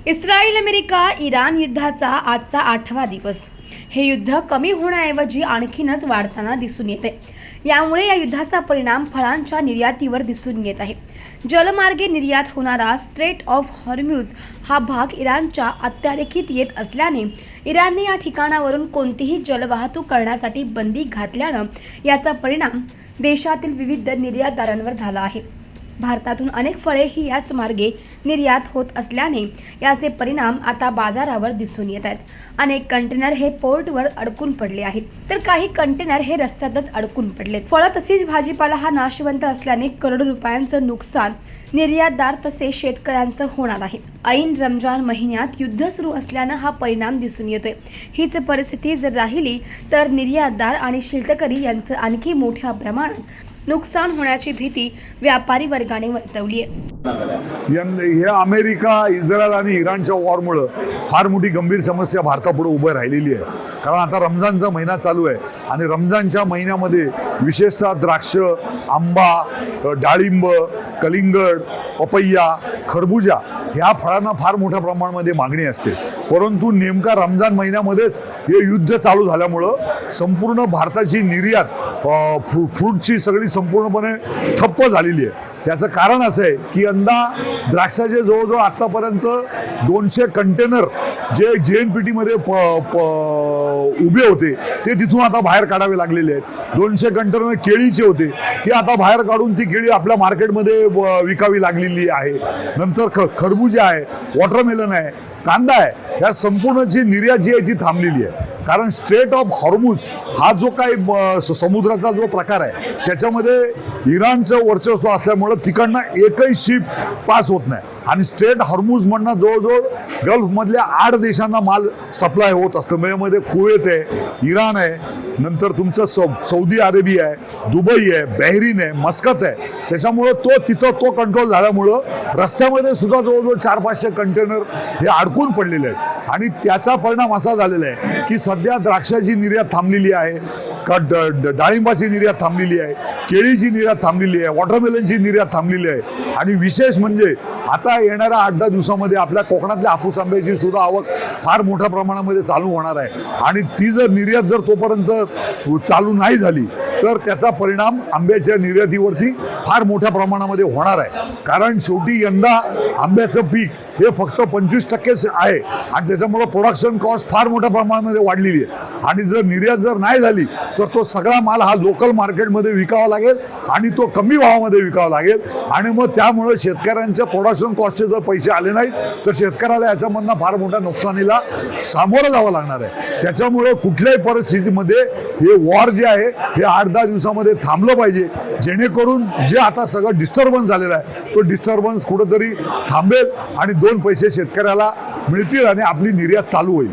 Israel America Iran युद्धाचा आजचा 8वा दिवस। हे युद्ध कमी होण्याऐवजी आणखीनच वाढताना दिसून येते। यामुळे या युद्धाचा परिणाम फळांच्या निर्यातीवर दिसून येत आहे। जलमार्गे निर्यात होणारा स्ट्रेट ऑफ हॉर्म्यूज हा भाग इराणच्या अखत्यारीत येत असल्याने इराणने या ठिकाणावरून कोणतीही जलवाहतूक करण्यासाठी बंदी घातल्यानं याचा परिणाम देशातील विविध निर्यातदारांवर झाला आहे। भारतातून अनेक फळे ही याच मार्गे निर्यात होत असल्याने याचे परिणाम आता बाजारावर दिसून येत आहेत। अनेक कंटेनर हे पोर्टवर अडकून पडले आहेत, तर काही कंटेनर हे रस्त्यातच अडकून पडलेत। फळं तसेच भाजीपाला हा नाशवंत असल्याने करोडो रुपयांचं नुकसान निर्यातदार तसेच शेतकऱ्यांचं होणार आहे। ऐन रमजान महिन्यात युद्ध सुरू असल्यानं हा परिणाम दिसून येतोय। हीच परिस्थिती जर राहिली तर निर्यातदार आणि शेतकरी यांचं आणखी मोठ्या प्रमाणात नुकसान होण्याची भीती व्यापारी वर्गाने वर्तवली आहे। हे अमेरिका, इस्रायल आणि इराणच्या वॉरमुळे फार मोठी गंभीर समस्या भारतापुढे उभी राहिलेली आहे। कारण आता रमजानचा महिना चालू आहे आणि रमजानच्या महिन्यामध्ये विशेषतः द्राक्ष, आंबा, डाळिंब, कलिंगड, पपैया, खरबुजा ह्या फळांना फार मोठ्या प्रमाणामध्ये मागणी असते। परंतु नेमका रमजान महिन्यामध्येच हे युद्ध चालू झाल्यामुळं संपूर्ण भारताची निर्यात फ्रूटची सगळी संपूर्णपणे ठप्प झालेली आहे। त्याचं कारण असं आहे की यंदा द्राक्षाचे जवळजवळ आत्तापर्यंत 200 कंटेनर जे JNPT मध्ये उभे होते ते तिथून आता बाहेर काढावे लागलेले आहेत। 200 कंटेनर केळीचे होते ते आता बाहेर काढून ती केळी आपल्या मार्केटमध्ये विकावी लागलेली आहे। नंतर खरबूजा आहे, वॉटरमेलन आहे, कांदा आहे, ह्या संपूर्णची निर्यात जी आहे ती थांबलेली आहे। कारण स्ट्रेट ऑफ हॉर्मुज हा जो काही समुद्राचा जो प्रकार आहे त्याच्यामध्ये इराणचं वर्चस्व असल्यामुळं तिकडनं एकही शिप पास होत नाही आणि स्ट्रेट हॉर्मुज म्हणणं जवळजवळ गल्फमधल्या 8 देशांना माल सप्लाय होत असतं। यामध्ये कुवेत आहे, इराण आहे, नंतर तुमचं सौदी अरेबिया आहे, दुबई आहे, बहरीन आहे, मस्कत आहे। त्याच्यामुळं तिथं तो कंट्रोल झाल्यामुळं रस्त्यामध्ये सुद्धा जवळजवळ 400-500 कंटेनर हे अडकून पडलेले आहेत आणि त्याचा परिणाम असा झालेला आहे की सध्या द्राक्षाची निर्यात थांबलेली आहे, डाळिंबाची निर्यात थांबलेली आहे, केळीची निर्यात थांबलेली आहे, वॉटरमेलनची निर्यात थांबलेली आहे आणि विशेष म्हणजे आता येणाऱ्या 8-10 दिवसामध्ये आपल्या कोकणातल्या हापूस आंब्याची सुद्धा आवक फार मोठ्या प्रमाणामध्ये चालू होणार आहे आणि ती जर निर्यात जर तोपर्यंत चालू नाही झाली तर त्याचा परिणाम आंब्याच्या निर्यातीवरती फार मोठ्या प्रमाणामध्ये होणार आहे। कारण शेवटी यंदा आंब्याचं पीक हे फक्त 25% आहे आणि त्याच्यामुळे प्रोडक्शन कॉस्ट फार मोठ्या प्रमाणामध्ये वाढलेली आहे आणि जर निर्यात जर नाही झाली तर तो सगळा माल हा लोकल मार्केटमध्ये विकावा लागेल आणि तो कमी भावामध्ये विकावा लागेल आणि मग त्यामुळे शेतकऱ्यांच्या प्रोडक्शन कॉस्टचे जर पैसे आले नाहीत तर शेतकऱ्याला याच्यामधनं फार मोठ्या नुकसानीला सामोरं जावं लागणार आहे। त्याच्यामुळे कुठल्याही परिस्थितीमध्ये हे वॉर जे आहे हे 8-10 दिवसामध्ये थांबलं पाहिजे, जेणेकरून जे आता सगळं डिस्टर्बन्स झालेला आहे तो डिस्टर्बन्स कुठंतरी थांबेल आणि 2 पैसे शेतकऱ्याला मिळतील आणि आपली निर्यात चालू होईल।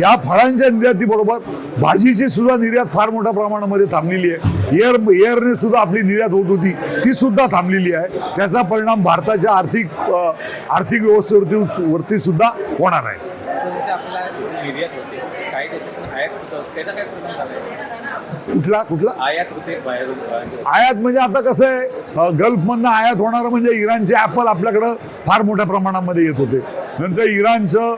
या फळांच्या निर्यातीबरोबर भाजीची सुद्धा निर्यात फार मोठ्या प्रमाणामध्ये थांबलेली आहे। एअरने सुद्धा आपली निर्यात होत होती ती सुद्धा थांबलेली आहे। त्याचा परिणाम भारताच्या आर्थिक व्यवस्थेवरती सुद्धा होणार आहे। कुठला आयात म्हणजे आता कसं आहे, गल्फमधनं आयात होणार म्हणजे इराणचे ॲपल आपल्याकडं फार मोठ्या प्रमाणामध्ये येत होते, नंतर इराणचं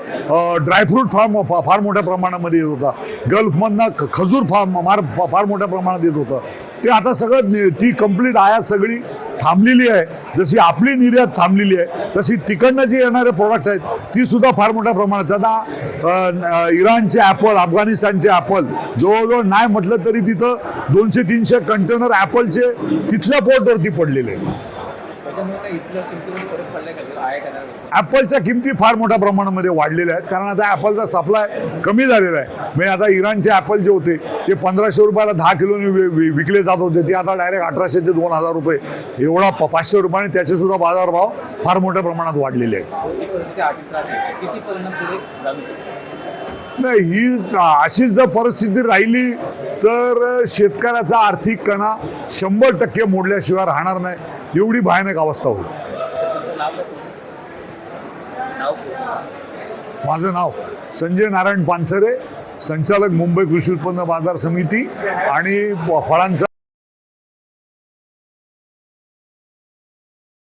ड्रायफ्रूट फार मोठ्या प्रमाणामध्ये येत होता, गल्फमधनं खजूर फार मोठ्या प्रमाणात येत होतं। ते आता सगळं ती कंप्लीट आयात सगळी थांबलेली आहे। जशी आपली निर्यात थांबलेली आहे तशी तिकडनं जे येणारे प्रोडक्ट आहेत ती सुद्धा फार मोठ्या प्रमाणात आता इराणचे ॲपल, अफगाणिस्तानचे ॲपल जवळजवळ नाही म्हटलं तरी तिथं 200-300 कंटेनर ॲपलचे तिथल्या पोर्टवरती पडलेले आहेत। ॲपलच्या किमती फार मोठ्या प्रमाणामध्ये वाढलेल्या आहेत कारण आता ॲपलचा सप्लाय कमी झालेला आहे। म्हणजे आता इराणचे ॲपल जे होते ते 1500 रुपयाला 10 किलोने विकले जात होते, ते आता डायरेक्ट 1800 ते 2000 रुपये एवढा 500 रुपयाने त्याचे सुद्धा बाजारभाव फार मोठ्या प्रमाणात वाढलेले आहेत। नाही, ही अशी जर परिस्थिती राहिली तर शेतकऱ्याचा आर्थिक कणा 100% मोडल्याशिवाय राहणार नाही, एवढी भयानक अवस्था होईल। माझं नाव संजय नारायण पानसरे, संचालक मुंबई कृषी उत्पन्न बाजार समिती आणि फळांचा